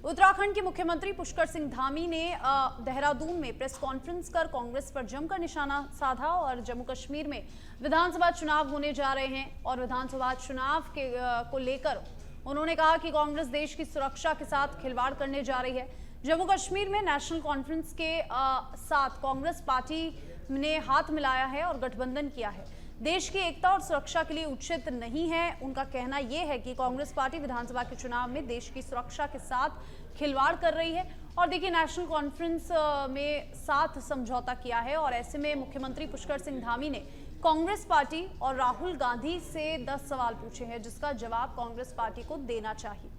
उत्तराखंड के मुख्यमंत्री पुष्कर सिंह धामी ने देहरादून में प्रेस कॉन्फ्रेंस कर कांग्रेस पर जमकर निशाना साधा और जम्मू कश्मीर में विधानसभा चुनाव होने जा रहे हैं और विधानसभा चुनाव को लेकर उन्होंने कहा कि कांग्रेस देश की सुरक्षा के साथ खिलवाड़ करने जा रही है। जम्मू कश्मीर में नेशनल कॉन्फ्रेंस के साथ कांग्रेस पार्टी ने हाथ मिलाया है और गठबंधन किया है। देश की एकता और सुरक्षा के लिए उचित नहीं है। उनका कहना यह है कि कांग्रेस पार्टी विधानसभा के चुनाव में देश की सुरक्षा के साथ खिलवाड़ कर रही है। और देखिए, नेशनल कॉन्फ्रेंस में साथ समझौता किया है और ऐसे में मुख्यमंत्री पुष्कर सिंह धामी ने कांग्रेस पार्टी और राहुल गांधी से 10 सवाल पूछे हैं, जिसका जवाब कांग्रेस पार्टी को देना चाहिए।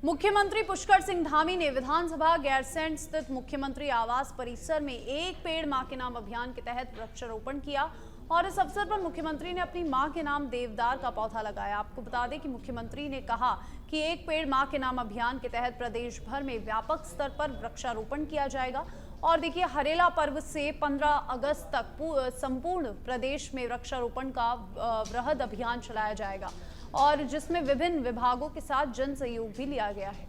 मुख्यमंत्री पुष्कर सिंह धामी ने विधानसभा गैरसैंण स्थित मुख्यमंत्री आवास परिसर में एक पेड़ मां के नाम अभियान के तहत वृक्षारोपण किया और इस अवसर पर मुख्यमंत्री ने अपनी मां के नाम देवदार का पौधा लगाया। आपको बता दें कि मुख्यमंत्री ने कहा कि एक पेड़ मां के नाम अभियान के तहत प्रदेश भर में व्यापक स्तर पर वृक्षारोपण किया जाएगा। और देखिए, हरेला पर्व से 15 अगस्त तक संपूर्ण प्रदेश में वृक्षारोपण का वृहद अभियान चलाया जाएगा और जिसमें विभिन्न विभागों के साथ जन सहयोग भी लिया गया है।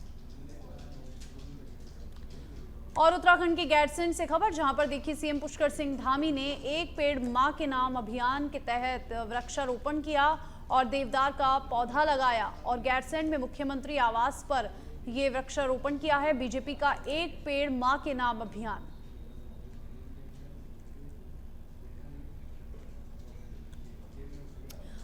और उत्तराखंड की गैरसैंण से खबर, जहां पर देखिए सीएम पुष्कर सिंह धामी ने एक पेड़ मां के नाम अभियान के तहत वृक्षारोपण किया और देवदार का पौधा लगाया और गैरसैंण में मुख्यमंत्री आवास पर ये वृक्षारोपण किया है। बीजेपी का एक पेड़ मां के नाम अभियान।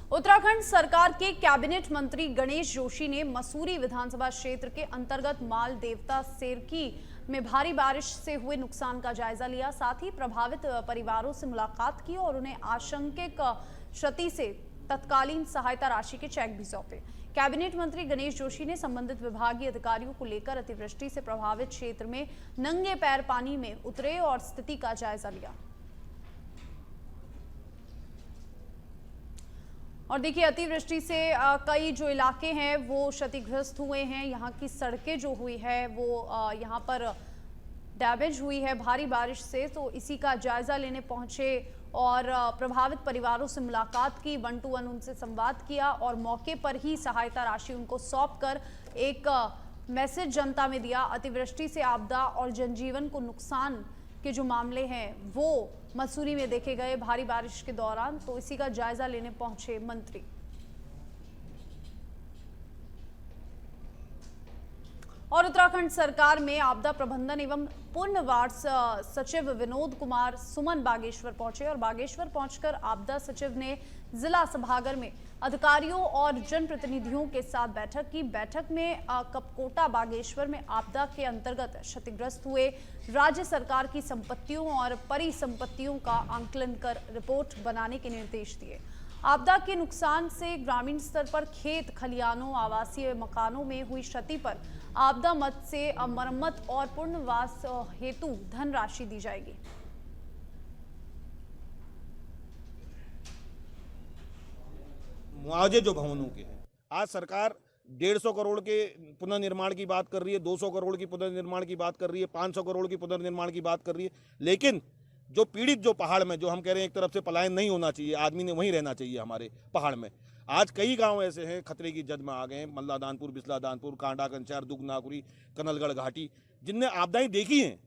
उत्तराखंड सरकार के कैबिनेट मंत्री गणेश जोशी ने मसूरी विधानसभा क्षेत्र के अंतर्गत माल देवता सेरकी में भारी बारिश से हुए नुकसान का जायजा लिया। साथ ही प्रभावित परिवारों से मुलाकात की और उन्हें आशंकित क्षति से तत्कालीन सहायता राशि के चेक भी सौंपे। कैबिनेट मंत्री गणेश जोशी ने संबंधित विभागीय अधिकारियों को लेकर अतिवृष्टि से प्रभावित क्षेत्र में नंगे पैर पानी में उतरे और स्थिति का जायजा लिया। और देखिए, अतिवृष्टि से कई जो इलाके हैं वो क्षतिग्रस्त हुए हैं। यहाँ की सड़कें जो हुई है वो यहाँ पर डैमेज हुई है भारी बारिश से, तो इसी का जायजा लेने पहुंचे और प्रभावित परिवारों से मुलाकात की, 1 to 1 उनसे संवाद किया और मौके पर ही सहायता राशि उनको सौंपकर एक मैसेज जनता में दिया। अतिवृष्टि से आपदा और जनजीवन को नुकसान के जो मामले हैं वो मसूरी में देखे गए भारी बारिश के दौरान, तो इसी का जायजा लेने पहुंचे मंत्री। और उत्तराखंड सरकार में आपदा प्रबंधन एवं पुनर्वास सचिव विनोद कुमार सुमन बागेश्वर पहुंचे और बागेश्वर पहुंचकर आपदा सचिव ने जिला सभागार में अधिकारियों और जनप्रतिनिधियों के साथ बैठक की। बैठक में कपकोटा बागेश्वर में आपदा के अंतर्गत क्षतिग्रस्त हुए राज्य सरकार की संपत्तियों और परिसंपत्तियों का आंकलन कर रिपोर्ट बनाने के निर्देश दिए। आपदा के नुकसान से ग्रामीण स्तर पर खेत खलिहानों, आवासीय मकानों में हुई क्षति पर आपदा मद से मरम्मत और पुनर्वास हेतु धनराशि दी जाएगी। मुआवजे जो भवनों के हैं, आज सरकार 150 करोड़ के पुनर्निर्माण की बात कर रही है, 200 करोड़ की पुनर्निर्माण की बात कर रही है, 500 करोड़ की पुनर्निर्माण की बात कर रही है, लेकिन जो पीड़ित जो पहाड़ में, जो हम कह रहे हैं एक तरफ से पलायन नहीं होना चाहिए, आदमी ने वहीं रहना चाहिए हमारे पहाड़ में। आज कई गांव ऐसे हैं खतरे की जद में आ गए हैं, मल्ला दानपुर, बिस्ला दानपुर, कांडा कंचार, दुगनाकुरी, कनलगढ़ घाटी, जिनने आपदाएं देखी हैं,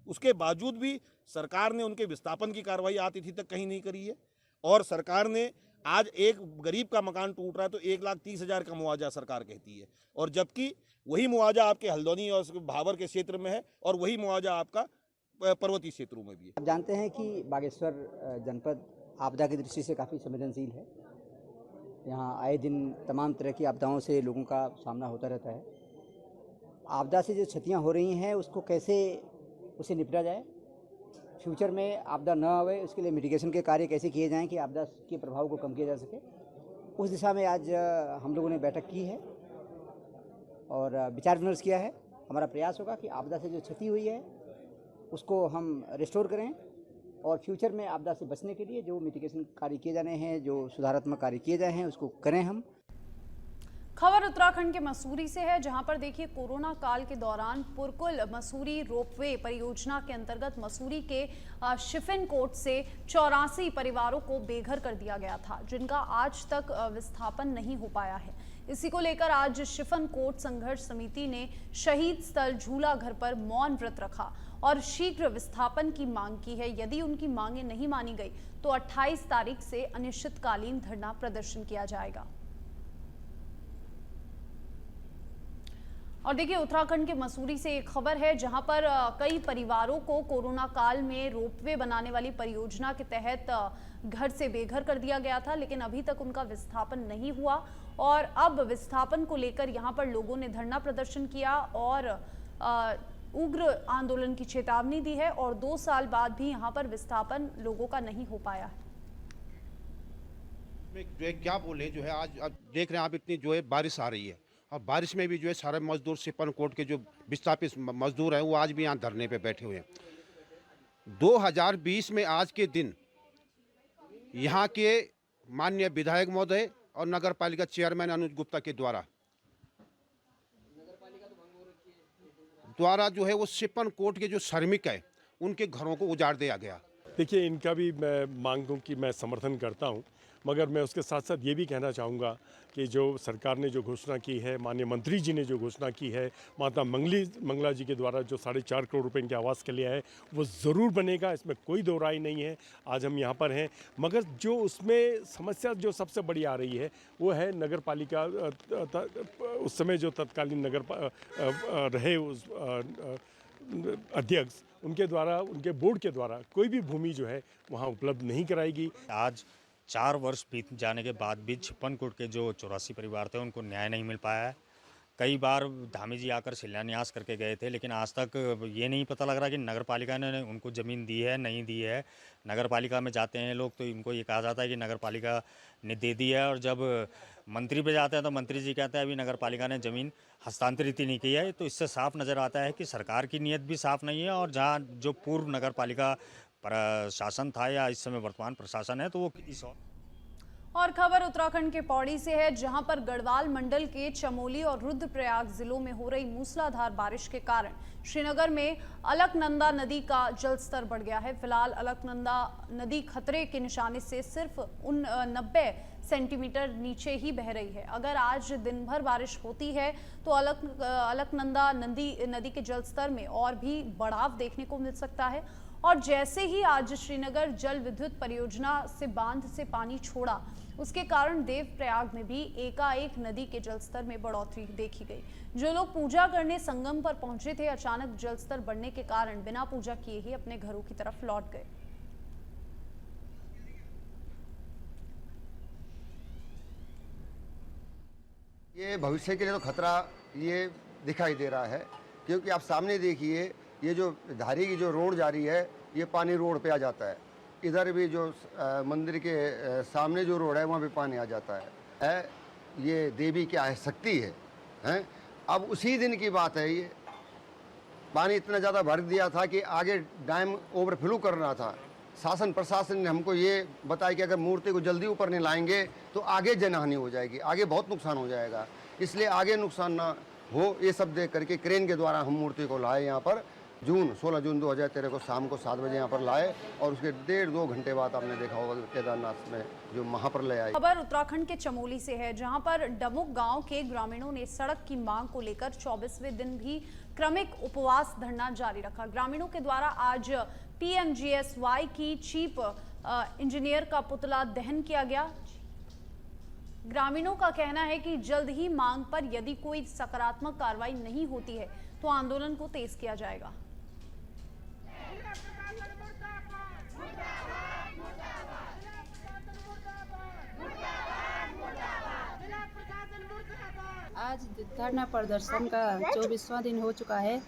उसके बावजूद भी सरकार ने उनके विस्थापन की कार्रवाई आतिथि तक कहीं नहीं करी है। और सरकार ने आज एक गरीब का मकान टूट रहा है तो 1,30,000 का मुआवजा सरकार कहती है, और जबकि वही मुआवजा आपके हल्द्वानी और भावर के क्षेत्र में है और वही मुआवजा आपका पर्वतीय क्षेत्रों में भी है। आप जानते हैं कि बागेश्वर जनपद आपदा की दृष्टि से काफ़ी संवेदनशील है। यहाँ आए दिन तमाम तरह की आपदाओं से लोगों का सामना होता रहता है। आपदा से जो क्षतियाँ हो रही हैं उसको कैसे उसे निपटा जाए, फ्यूचर में आपदा न आवे उसके लिए मिटिगेशन के कार्य कैसे किए जाएं कि आपदा के प्रभाव को कम किया जा सके, उस दिशा में आज हम लोगों ने बैठक की है और विचार विमर्श किया है। हमारा प्रयास होगा कि आपदा से जो क्षति हुई है उसको हम रिस्टोर करें और फ्यूचर में आपदा से बचने के लिए जो मिटिगेशन कार्य किए जाने हैं, जो सुधारात्मक कार्य किए जाए हैं, उसको करें हम। खबर उत्तराखंड के मसूरी से है, जहां पर देखिए कोरोना काल के दौरान पुरकुल मसूरी रोपवे परियोजना के अंतर्गत मसूरी के शिफिनकोट से 84 परिवारों को बेघर कर दिया गया था, जिनका आज तक विस्थापन नहीं हो पाया है। इसी को लेकर आज शिफिनकोट संघर्ष समिति ने शहीद स्थल झूला घर पर मौन व्रत रखा और शीघ्र विस्थापन की मांग की है। यदि उनकी मांगें नहीं मानी गई तो 28 तारीख से अनिश्चितकालीन धरना प्रदर्शन किया जाएगा। और देखिए उत्तराखंड के मसूरी से एक खबर है, जहां पर कई परिवारों को कोरोना काल में रोपवे बनाने वाली परियोजना के तहत घर से बेघर कर दिया गया था, लेकिन अभी तक उनका विस्थापन नहीं हुआ और अब विस्थापन को लेकर यहां पर लोगों ने धरना प्रदर्शन किया और उग्र आंदोलन की चेतावनी दी है और 2 साल बाद भी यहां पर विस्थापन लोगों का नहीं हो पाया है। जो है क्या बोले, जो है आज अब देख रहे हैं आप, इतनी जो है बारिश आ रही है और बारिश में भी जो है सारे मजदूर शिफिनकोट के जो विस्थापित मजदूर हैं वो आज भी यहाँ धरने पे बैठे हुए हैं। 2020 में आज के दिन यहाँ के माननीय विधायक महोदय और नगर पालिका चेयरमैन अनुज गुप्ता के द्वारा जो है वो शिफिनकोट के जो श्रमिक है उनके घरों को उजाड़ दिया गया। देखिए, इनका भी मैं मांगों की मैं समर्थन करता हूं, मगर मैं उसके साथ साथ ये भी कहना चाहूँगा कि जो सरकार ने जो घोषणा की है, माननीय मंत्री जी ने जो घोषणा की है, माता मंगला जी के द्वारा जो 4.5 करोड़ रुपए इनके आवास के लिए है, वो ज़रूर बनेगा, इसमें कोई दो राय नहीं है। आज हम यहाँ पर हैं, मगर जो उसमें समस्या जो सबसे बड़ी आ रही है वो है नगर पालिका, उस समय जो तत्कालीन नगर रहे उस अध्यक्ष, उनके द्वारा, उनके बोर्ड के द्वारा कोई भी भूमि जो है वहाँ उपलब्ध नहीं कराएगी। आज 4 वर्ष बीत जाने के बाद भी शिफिनकोट के जो 84 परिवार थे उनको न्याय नहीं मिल पाया है। कई बार धामी जी आकर शिलान्यास करके गए थे, लेकिन आज तक ये नहीं पता लग रहा कि नगर पालिका ने उनको ज़मीन दी है नहीं दी है। नगर पालिका में जाते हैं लोग तो इनको ये कहा जाता है कि नगर पालिका ने दे दी है, और जब मंत्री पे जाते हैं तो मंत्री जी कहते हैं अभी नगर पालिका ने ज़मीन हस्तांतरित ही नहीं की है। तो इससे साफ नज़र आता है कि सरकार की नीयत भी साफ नहीं है, और जहाँ जो पूर्व नगर पालिका प्रशासन था या इस समय वर्तमान प्रशासन है तो वो इस और खबर उत्तराखंड के पौड़ी से है, जहां पर गढ़वाल मंडल के चमोली और रुद्रप्रयाग जिलों में हो रही मूसलाधार बारिश के कारण श्रीनगर में अलकनंदा नदी का जलस्तर बढ़ गया है। फिलहाल अलकनंदा नदी खतरे के निशाने से सिर्फ 90 सेंटीमीटर नीचे ही बह रही है। अगर आज दिन भर बारिश होती है तो अलकनंदा नदी के जलस्तर में और भी बढ़ाव देखने को मिल सकता है। और जैसे ही आज श्रीनगर जल विद्युत परियोजना से बांध से पानी छोड़ा, उसके कारण देवप्रयाग में भी एकाएक नदी के जलस्तर में बढ़ोतरी देखी गई। जो लोग पूजा करने संगम पर पहुंचे थे, अचानक जलस्तर बढ़ने के कारण बिना पूजा किए ही अपने घरों की तरफ लौट गए। ये भविष्य के लिए तो खतरा ये दिखाई दे रहा है, क्योंकि आप सामने देखिए, ये जो धारी की जो रोड जा रही है, ये पानी रोड पे आ जाता है। इधर भी जो मंदिर के सामने जो रोड है वहाँ भी पानी आ जाता है। ये देवी की शक्ति है, हैं? अब उसी दिन की बात है, ये पानी इतना ज़्यादा भर दिया था कि आगे डैम ओवरफ्लो करना था। शासन प्रशासन ने हमको ये बताया कि अगर मूर्ति को जल्दी ऊपर नहीं लाएंगे तो आगे जनहानि हो जाएगी, आगे बहुत नुकसान हो जाएगा, इसलिए आगे नुकसान ना हो ये सब देख करके क्रेन के द्वारा हम मूर्ति को लाए यहाँ पर। 16 जून 2013 को शाम को 7 बजे यहाँ पर लाए और उसके 1.5-2 घंटे बाद आपने देखा होगा केदारनाथ में जो महाप्रलय आई। खबर उत्तराखंड के चमोली से है, जहां पर डमुक गांव के ग्रामीणों ने सड़क की मांग को लेकर 24वें दिन भी क्रमिक उपवास धरना जारी रखा। ग्रामीणों के द्वारा आज PMGSY की चीफ इंजीनियर का पुतला दहन किया गया। ग्रामीणों का कहना है कि जल्द ही मांग पर यदि कोई सकारात्मक कार्रवाई नहीं होती है तो आंदोलन को तेज किया जाएगा। आज धरना प्रदर्शन का 24वां दिन हो चुका है,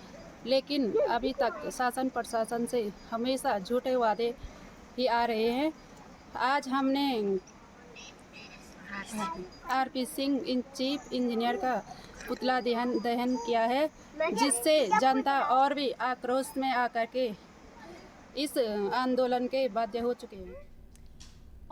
लेकिन अभी तक शासन प्रशासन से हमेशा झूठे वादे ही आ रहे हैं। आज हमने RP सिंह चीफ इंजीनियर का पुतला दहन किया है, जिससे जनता और भी आक्रोश में आकर के इस आंदोलन के बाध्य हो चुके हैं।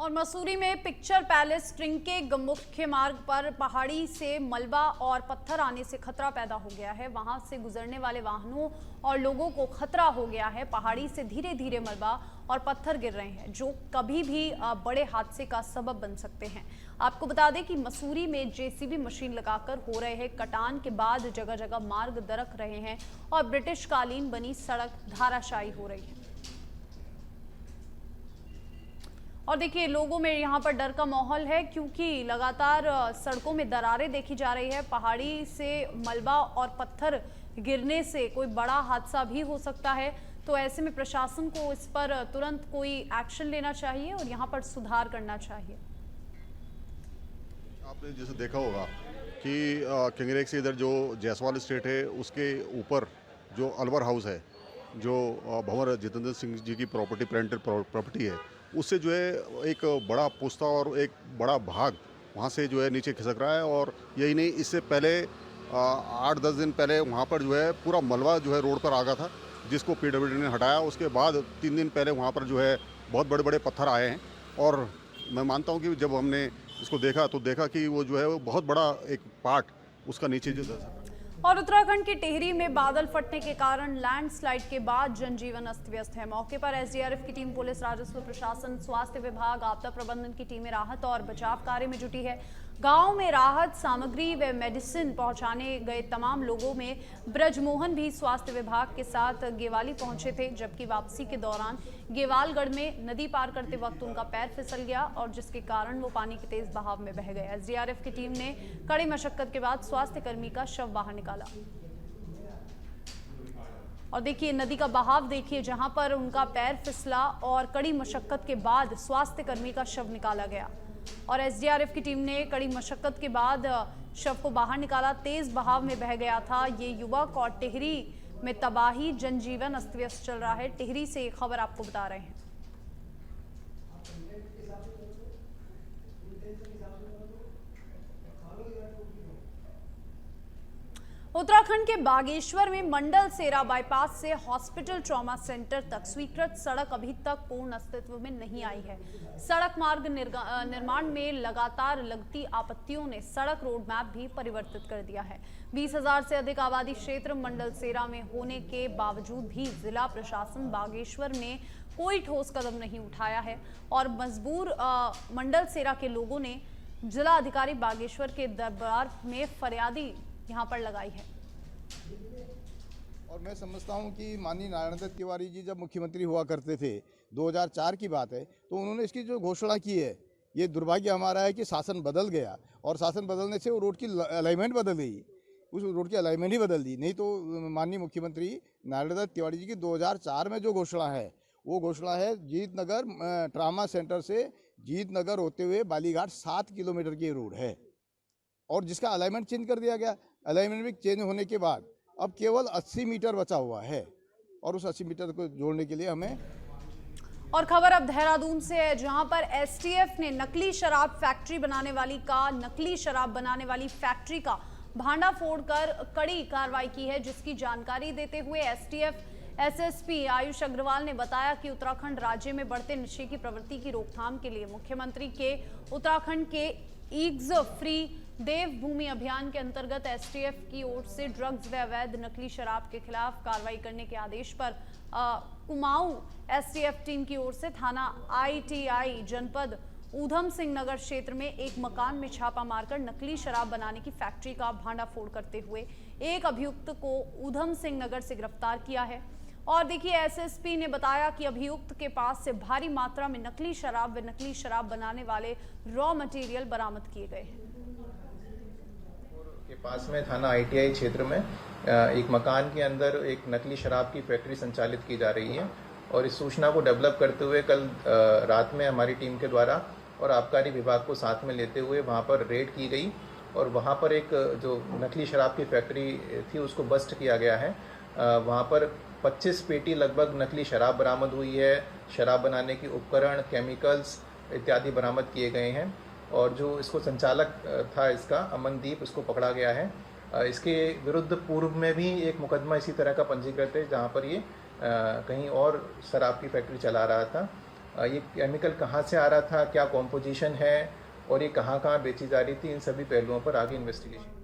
और मसूरी में पिक्चर पैलेस ट्रिंके मुख्य मार्ग पर पहाड़ी से मलबा और पत्थर आने से खतरा पैदा हो गया है। वहां से गुजरने वाले वाहनों और लोगों को खतरा हो गया है। पहाड़ी से धीरे धीरे मलबा और पत्थर गिर रहे हैं जो कभी भी बड़े हादसे का सबब बन सकते हैं। आपको बता दें कि मसूरी में जेसीबी मशीन लगाकर हो रहे हैं कटान के बाद जगह जगह मार्ग दरक रहे हैं और ब्रिटिश कालीन बनी सड़क धाराशायी हो रही है। और देखिए लोगों में यहाँ पर डर का माहौल है क्योंकि लगातार सड़कों में दरारें देखी जा रही है। पहाड़ी से मलबा और पत्थर गिरने से कोई बड़ा हादसा भी हो सकता है, तो ऐसे में प्रशासन को इस पर तुरंत कोई एक्शन लेना चाहिए और यहाँ पर सुधार करना चाहिए। आपने जैसे देखा होगा कि किंगरेक से इधर जो जायसवाल स्टेट है उसके ऊपर जो अलवर हाउस है, जो भंवर जितेंद्र सिंह जी की प्रॉपर्टी पेरेंटल प्रॉपर्टी है, उससे जो है एक बड़ा पुस्ता और एक बड़ा भाग वहाँ से जो है नीचे खिसक रहा है। और यही नहीं, इससे पहले 8-10 दिन पहले वहाँ पर जो है पूरा मलबा जो है रोड पर आ गया था, जिसको पीडब्ल्यूडी ने हटाया। उसके बाद 3 दिन पहले वहाँ पर जो है बहुत बड़े बड़े पत्थर आए हैं और मैं मानता हूँ कि जब हमने इसको देखा तो देखा कि वो जो है वो बहुत बड़ा एक पार्ट उसका नीचे जो और उत्तराखंड के टिहरी में बादल फटने के कारण लैंडस्लाइड के बाद जनजीवन अस्त व्यस्त है। मौके पर एसडीआरएफ की टीम, पुलिस, राजस्व प्रशासन, स्वास्थ्य विभाग, आपदा प्रबंधन की टीमें राहत और बचाव कार्य में जुटी है। गांव में राहत सामग्री व मेडिसिन पहुंचाने गए तमाम लोगों में ब्रजमोहन भी स्वास्थ्य विभाग के साथ गेवाली पहुंचे थे, जबकि वापसी के दौरान गेवालगढ़ में नदी पार करते वक्त उनका पैर फिसल गया और जिसके कारण वो पानी के तेज बहाव में बह गए। एसडीआरएफ की टीम ने कड़ी मशक्कत के बाद स्वास्थ्य कर्मी का शव बाहर निकाला। और देखिए नदी का बहाव देखिए, जहां पर उनका पैर फिसला और कड़ी मशक्कत के बाद स्वास्थ्य कर्मी का शव निकाला गया और एसडीआरएफ की टीम ने कड़ी मशक्कत के बाद शव को बाहर निकाला। तेज बहाव में बह गया था ये युवक और टिहरी में तबाही, जनजीवन अस्त व्यस्त चल रहा है। टिहरी से एक खबर आपको बता रहे हैं। उत्तराखंड के बागेश्वर में मंडल सेरा बाईपास से हॉस्पिटल ट्रॉमा सेंटर तक स्वीकृत सड़क अभी तक पूर्ण अस्तित्व में नहीं आई है। सड़क मार्ग निर्माण में लगातार लगती आपत्तियों ने सड़क रोड मैप भी परिवर्तित कर दिया है। 20,000 से अधिक आबादी क्षेत्र मंडल सेरा में होने के बावजूद भी जिला प्रशासन बागेश्वर में कोई ठोस कदम नहीं उठाया है और मजबूर मंडल सेरा के लोगों ने जिला अधिकारी बागेश्वर के दरबार में फरियादी यहाँ पर लगाई है। और मैं समझता हूँ कि माननीय नारायण दत्त तिवारी जी जब मुख्यमंत्री हुआ करते थे, 2004 की बात है, तो उन्होंने इसकी जो घोषणा की है, ये दुर्भाग्य हमारा है कि शासन बदल गया और शासन बदलने से वो रोड की अलाइनमेंट बदल गई, उस रोड की अलाइनमेंट ही बदल दी। नहीं तो माननीय मुख्यमंत्री नारायण दत्त तिवारी जी की 2004 में जो घोषणा है, वो घोषणा है जीत नगर ट्रामा सेंटर से जीत नगर होते हुए बालीघाट 7 किलोमीटर की रोड है और जिसका अलाइनमेंट चेंज कर दिया गया। अलाइनमेंट में चेंज होने के बाद अब केवल 80 मीटर बचा हुआ है और उस 80 मीटर को जोड़ने के लिए हमें। और खबर अब देहरादून से है, जहां पर एसटीएफ ने नकली शराब फैक्ट्री बनाने वाली फैक्ट्री का भांडाफोड़ कर कड़ी कार्रवाई की है, जिसकी जानकारी देते हुए एसटीएफ एसएसपी आयुष अग्रवाल ने बताया कि उत्तराखंड राज्य में बढ़ते नशे की प्रवृत्ति की रोकथाम के लिए मुख्यमंत्री के उत्तराखंड के ईग्स फ्री देवभूमि अभियान के अंतर्गत एसटीएफ की ओर से ड्रग्स व अवैध नकली शराब के खिलाफ कार्रवाई करने के आदेश पर कुमाऊं एसटीएफ टीम की ओर से थाना आईटीआई जनपद ऊधम सिंह नगर क्षेत्र में एक मकान में छापा मारकर नकली शराब बनाने की फैक्ट्री का भांडाफोड़ करते हुए एक अभियुक्त को ऊधम सिंह नगर से गिरफ्तार किया है। और देखिए एसएसपी ने बताया कि अभियुक्त के पास से भारी मात्रा में नकली शराब व नकली शराब बनाने वाले रॉ मटेरियल बरामद किए गए हैं। के पास में थाना आईटीआई क्षेत्र में एक मकान के अंदर एक नकली शराब की फैक्ट्री संचालित की जा रही है और इस सूचना को डेवलप करते हुए कल रात में हमारी टीम के द्वारा और आबकारी विभाग को साथ में लेते हुए वहां पर रेड की गई और वहां पर एक जो नकली शराब की फैक्ट्री थी उसको बस्ट किया गया है। वहां पर 25 पेटी लगभग नकली शराब बरामद हुई है। शराब बनाने के उपकरण, केमिकल्स इत्यादि बरामद किए गए हैं और जो इसको संचालक था इसका अमनदीप, इसको पकड़ा गया है। इसके विरुद्ध पूर्व में भी एक मुकदमा इसी तरह का पंजीकृत है जहां पर ये कहीं और शराब की फैक्ट्री चला रहा था। ये केमिकल कहाँ से आ रहा था, क्या कॉम्पोजिशन है और ये कहाँ कहाँ बेची जा रही थी, इन सभी पहलुओं पर आगे इन्वेस्टिगेशन।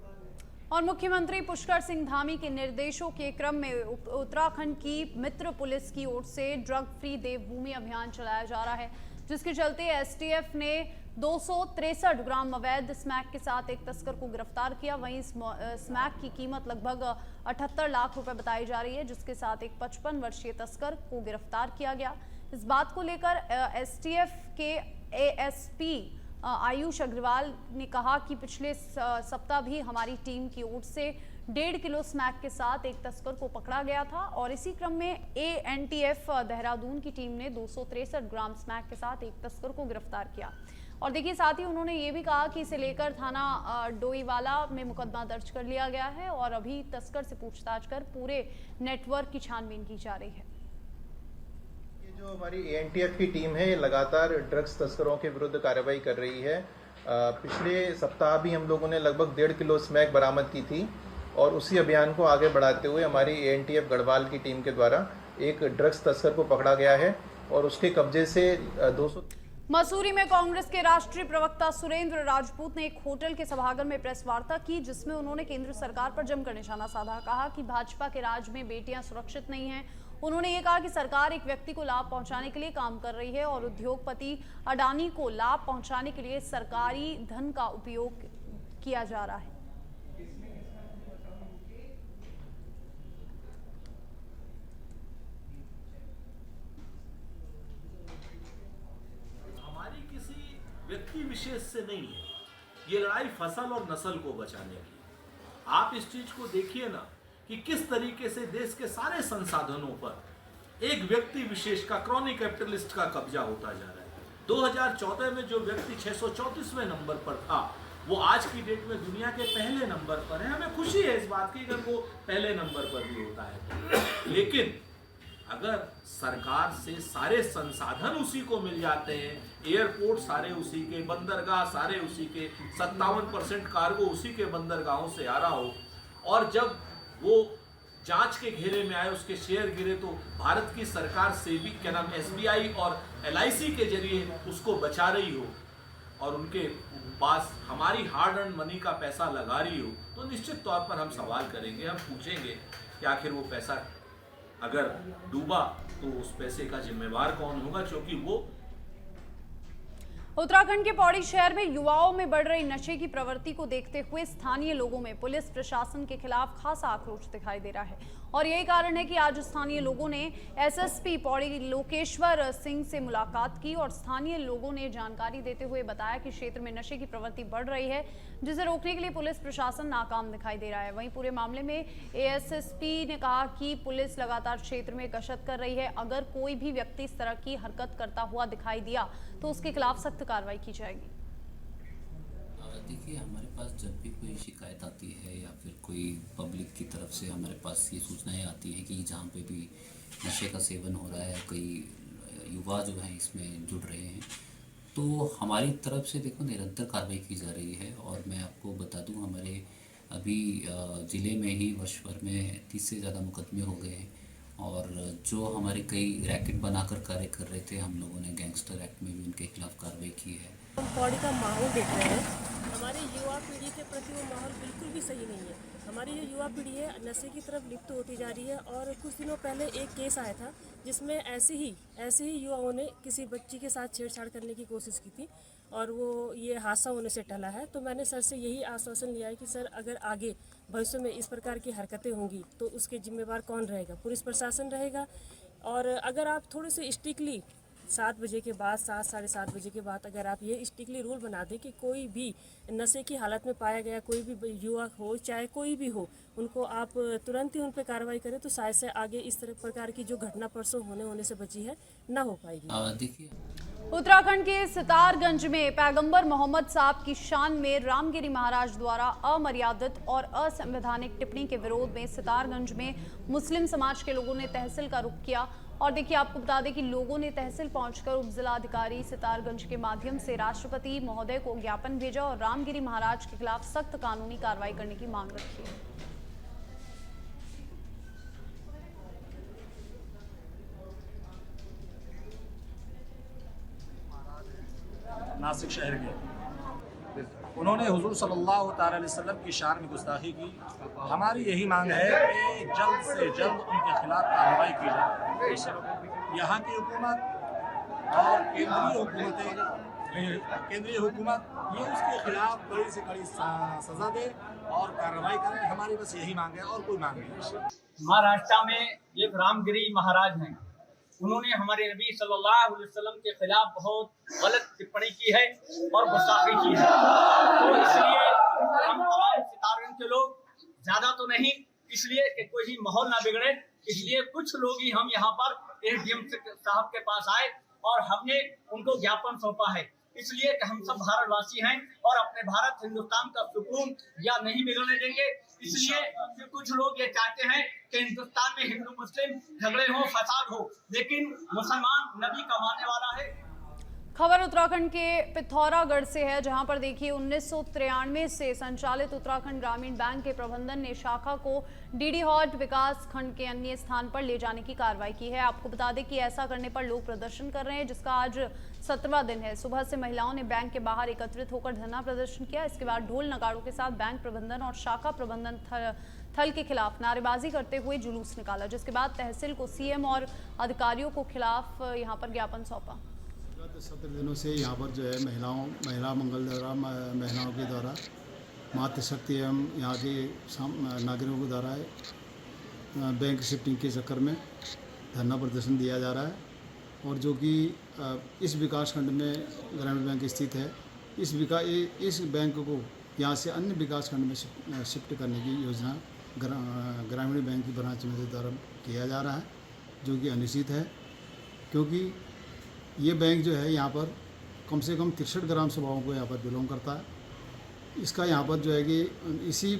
और मुख्यमंत्री पुष्कर सिंह धामी के निर्देशों के क्रम में उत्तराखंड की मित्र पुलिस की ओर से ड्रग फ्री देवभूमि अभियान चलाया जा रहा है, जिसके चलते एसटीएफ ने 263 ग्राम अवैध स्मैक के साथ एक तस्कर को गिरफ्तार किया। वहीं स्मैक की कीमत लगभग 78 लाख रुपए बताई जा रही है, जिसके साथ एक 55 वर्षीय तस्कर को गिरफ्तार किया गया। इस बात को लेकर एसटीएफ के एएसपी आयुष अग्रवाल ने कहा कि पिछले सप्ताह भी हमारी टीम की ओर से 1.5 किलो स्मैक के साथ एक तस्कर को पकड़ा गया था और इसी क्रम में एएनटीएफ देहरादून की टीम ने 263 ग्राम स्मैक के साथ एक तस्कर को गिरफ्तार किया। और देखिए, साथ ही उन्होंने ये भी कहा कि इसे लेकर थाना डोईवाला में मुकदमा दर्ज कर लिया गया है और अभी तस्कर से पूछताछ कर पूरे नेटवर्क की छानबीन की जा रही है। जो हमारी एएनटीएफ की टीम है, ये लगातार ड्रग्स तस्करों के विरुद्ध कार्रवाई कर रही है। पिछले सप्ताह भी हम लोगों ने लगभग 1.5 किलो स्मैक बरामद की थी और उसी अभियान को आगे बढ़ाते हुए हमारी एएनटीएफ गढ़वाल की टीम के द्वारा एक ड्रग्स तस्कर को पकड़ा गया है और उसके कब्जे से 200। मसूरी में कांग्रेस के राष्ट्रीय प्रवक्ता सुरेंद्र राजपूत ने एक होटल के सभागार में प्रेस वार्ता की, जिसमें उन्होंने केंद्र सरकार पर जमकर निशाना साधा। कहा कि भाजपा के राज में बेटियां सुरक्षित नहीं हैं। उन्होंने ये कहा कि सरकार एक व्यक्ति को लाभ पहुंचाने के लिए काम कर रही है और उद्योगपति अडानी को लाभ पहुंचाने के लिए सरकारी धन का उपयोग किया जा रहा है। हमारी किसी व्यक्ति विशेष से नहीं है, ये लड़ाई फसल और नस्ल को बचाने की। आप इस चीज को देखिए ना कि किस तरीके से देश के सारे संसाधनों पर एक व्यक्ति विशेष का, क्रॉनी कैपिटलिस्ट का कब्जा होता जा रहा है। 2014 में जो व्यक्ति 634वें नंबर पर था, वो आज की डेट में दुनिया के पहले नंबर पर है। हमें खुशी है इस बात की अगर वो पहले नंबर पर भी होता है, लेकिन अगर सरकार से सारे संसाधन उसी को मिल जाते हैं, एयरपोर्ट सारे उसी के, बंदरगाह सारे उसी के, 57% कार्गो उसी के बंदरगाहों से आ रहा हो, और जब वो जांच के घेरे में आए, उसके शेयर गिरे, तो भारत की सरकार से भी क्या नाम एसबीआई और एलआईसी के जरिए उसको बचा रही हो और उनके पास हमारी हार्ड अर्न मनी का पैसा लगा रही हो, तो निश्चित तौर पर हम सवाल करेंगे, हम पूछेंगे कि आखिर वो पैसा अगर डूबा तो उस पैसे का जिम्मेवार कौन होगा, क्योंकि वो। उत्तराखंड के पौड़ी शहर में युवाओं में बढ़ रही नशे की प्रवृत्ति को देखते हुए स्थानीय लोगों में पुलिस प्रशासन के खिलाफ खासा आक्रोश दिखाई दे रहा है और यही कारण है कि आज स्थानीय लोगों ने एसएसपी पौड़ी लोकेश्वर सिंह से मुलाकात की और स्थानीय लोगों ने जानकारी देते हुए बताया कि क्षेत्र में नशे की प्रवृत्ति बढ़ रही है, जिसे रोकने के लिए पुलिस प्रशासन नाकाम दिखाई दे रहा है। वहीं पूरे मामले में एएसएसपी ने कहा कि पुलिस लगातार क्षेत्र में गश्त कर रही है। अगर कोई भी व्यक्ति इस तरह की हरकत करता हुआ दिखाई दिया तो उसके खिलाफ सख्त कार्रवाई की जाएगी। देखिए, हमारे पास जब भी कोई शिकायत आती है या फिर कोई पब्लिक की तरफ से हमारे पास ये सूचनाएं आती हैं कि जहाँ पे भी नशे का सेवन हो रहा है, कई युवा जो हैं इसमें जुड़ रहे हैं, तो हमारी तरफ से देखो निरंतर कार्रवाई की जा रही है। और मैं आपको बता दूं, हमारे अभी ज़िले में ही वर्ष भर में 30 से ज़्यादा मुकदमे हो गए हैं और जो हमारे कई रैकेट बनाकर कार्य कर रहे थे, हम लोगों ने गैंगस्टर एक्ट में भी उनके खिलाफ कार्रवाई की है। हम पौड़ी का माहौल देख रहे हैं, हमारी युवा पीढ़ी के प्रति वो माहौल बिल्कुल भी सही नहीं है। हमारी जो युवा पीढ़ी है नशे की तरफ लिप्त होती जा रही है और कुछ दिनों पहले एक केस आया था जिसमें ऐसे ही युवाओं ने किसी बच्ची के साथ छेड़छाड़ करने की कोशिश की थी और वो ये हादसा होने से टला है। तो मैंने सर से यही आश्वासन लिया है कि सर अगर आगे भविष्य में इस प्रकार की हरकतें होंगी तो उसके जिम्मेवार कौन रहेगा? पुलिस प्रशासन रहेगा। और अगर आप थोड़े से स्ट्रिक्टली 7 बजे के बाद, 7 साढ़े 7 बजे के बाद अगर आप ये स्ट्रिक्टली रूल बना दें कि कोई भी नशे की हालत में पाया गया कोई भी युवक हो चाहे कोई भी हो, उनको आप तुरंत ही उन पर कार्रवाई करें तो शायद से आगे इस तरह प्रकार की जो घटना परसों होने से बची है ना हो पाएगी। देखिए, उत्तराखंड के सितारगंज में पैगंबर मोहम्मद साहब की शान में रामगिरी महाराज द्वारा अमर्यादित और असंवैधानिक टिप्पणी के विरोध में सितारगंज में मुस्लिम समाज के लोगों ने तहसील का रुख किया। और देखिए, आपको बता दें कि लोगों ने तहसील पहुंचकर उपजिलाधिकारी सितारगंज के माध्यम से राष्ट्रपति महोदय को ज्ञापन भेजा और रामगिरी महाराज के खिलाफ सख्त कानूनी कार्रवाई करने की मांग रखी है। नासिक शहर के, उन्होंने हुजूर सल्लल्लाहु अलैहि वसल्लम की शान में गुस्ताखी की। हमारी यही मांग है कि जल्द से जल्द उनके खिलाफ कार्रवाई की जाए। यहाँ की हुकूमत और केंद्रीय हुकूमत ये उसके खिलाफ कड़ी से कड़ी सजा दे और कार्रवाई करे। हमारी बस यही मांग है और कोई मांग नहीं। महाराष्ट्र में एक रामगिरी महाराज हैं, उन्होंने हमारे नबी सल्लल्लाहु अलैहि वसल्लम के खिलाफ बहुत गलत टिप्पणी की है और गुस्ताखी की है। तो इसलिए हम तमाम सितारों के लोग, ज्यादा तो नहीं, इसलिए कि कोई माहौल ना बिगड़े, इसलिए कुछ लोग ही हम यहाँ पर एसडीएम साहब के पास आए और हमने उनको ज्ञापन सौंपा है। इसलिए कि हम सब भारतवासी हैं और अपने भारत हिंदुस्तान का सुकून या नहीं बिगड़ने देंगे। इसलिए कि कुछ लोग ये चाहते हैं कि हिंदुस्तान में हिंदू मुस्लिम झगड़े हो, फसाद हो, लेकिन मुसलमान नबी का मानने वाला है। खबर उत्तराखंड के पिथौरागढ़ से है, जहां पर देखिए 1993 से संचालित उत्तराखंड ग्रामीण बैंक के प्रबंधन ने शाखा को डीडी हॉट विकास खंड के अन्य स्थान पर ले जाने की कार्रवाई की है। आपको बता दें कि ऐसा करने पर लोग प्रदर्शन कर रहे हैं, जिसका आज 17वां दिन है। सुबह से महिलाओं ने बैंक के बाहर एकत्रित होकर धरना प्रदर्शन किया। इसके बाद ढोल नगाड़ों के साथ बैंक प्रबंधन और शाखा प्रबंधन थल के खिलाफ नारेबाजी करते हुए जुलूस निकाला, जिसके बाद तहसील को सीएम और अधिकारियों को खिलाफ यहाँ पर ज्ञापन सौंपा। 17 दिनों से यहाँ पर जो है महिला मंगल द्वारा महिलाओं के द्वारा मातृशक्ति एवं यहाँ के नागरिकों के द्वारा बैंक शिफ्टिंग के चक्कर में धरना प्रदर्शन दिया जा रहा है। और जो कि इस विकास खंड में ग्रामीण बैंक स्थित है, इस बैंक को यहाँ से अन्य विकास खंड में शिफ्ट करने की योजना ग्रामीण बैंक की ब्रांच में द्वारा किया जा रहा है, जो कि अनुचित है। क्योंकि ये बैंक जो है यहाँ पर कम से कम 63 ग्राम सभाओं को यहाँ पर बिलोंग करता है। इसका यहाँ पर जो है कि इसी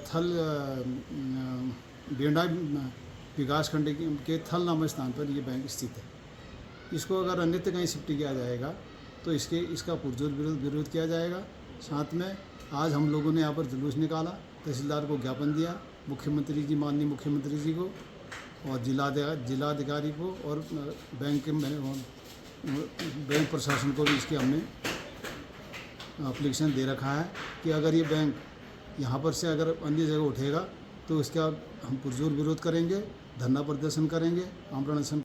थल बेंडा विकास खंड के थल नामक स्थान पर ये बैंक स्थित है। इसको अगर अन्यत्र कहीं शिफ्ट किया जाएगा तो इसका पुरजोर विरोध किया जाएगा। साथ में आज हम लोगों ने यहाँ पर जुलूस निकाला, तहसीलदार को ज्ञापन दिया, मुख्यमंत्री जी, माननीय मुख्यमंत्री जी को और जिलाधिकारी को और बैंक प्रशासन को भी इसके हमने एप्लीकेशन दे रखा है कि अगर ये बैंक यहाँ पर से अगर अन्य जगह उठेगा तो इसका हम पुरजोर विरोध करेंगे, धरना प्रदर्शन करेंगे, आमरण अनशन